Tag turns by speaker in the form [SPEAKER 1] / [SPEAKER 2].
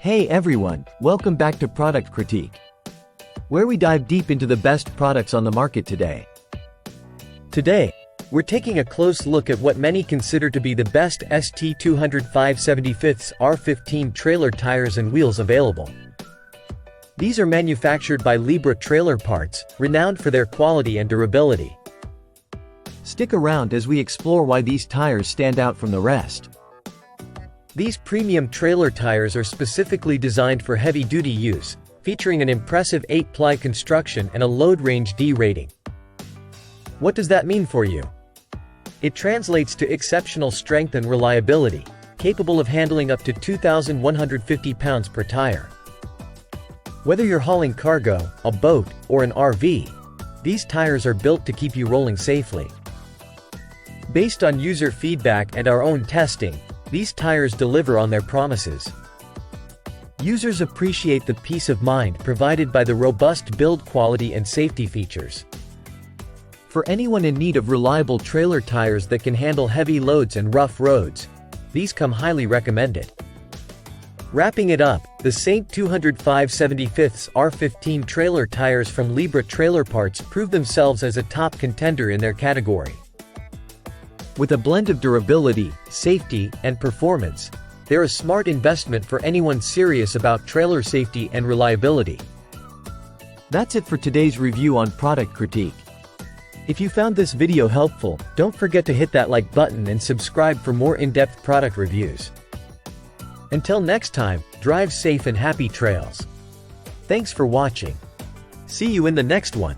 [SPEAKER 1] Hey everyone, welcome back to Product Critique, where we dive deep into the best products on the market today. Today, we're taking a close look at what many consider to be the best ST200/575 R15 trailer tires and wheels available. These are manufactured by Libra Trailer Parts, renowned for their quality and durability. Stick around as we explore why these tires stand out from the rest. These premium trailer tires are specifically designed for heavy-duty use, featuring an impressive 8-ply construction and a load range D rating. What does that mean for you? It translates to exceptional strength and reliability, capable of handling up to 2,150 pounds per tire. Whether you're hauling cargo, a boat, or an RV, these tires are built to keep you rolling safely. Based on user feedback and our own testing, these tires deliver on their promises. Users appreciate the peace of mind provided by the robust build quality and safety features. For anyone in need of reliable trailer tires that can handle heavy loads and rough roads, these come highly recommended. Wrapping it up, the ST200/575 R15 trailer tires from Libra Trailer Parts prove themselves as a top contender in their category. With a blend of durability, safety, and performance, they're a smart investment for anyone serious about trailer safety and reliability. That's it for today's review on Product Critique. If you found this video helpful, don't forget to hit that like button and subscribe for more in-depth product reviews. Until next time, drive safe and happy trails. Thanks for watching. See you in the next one.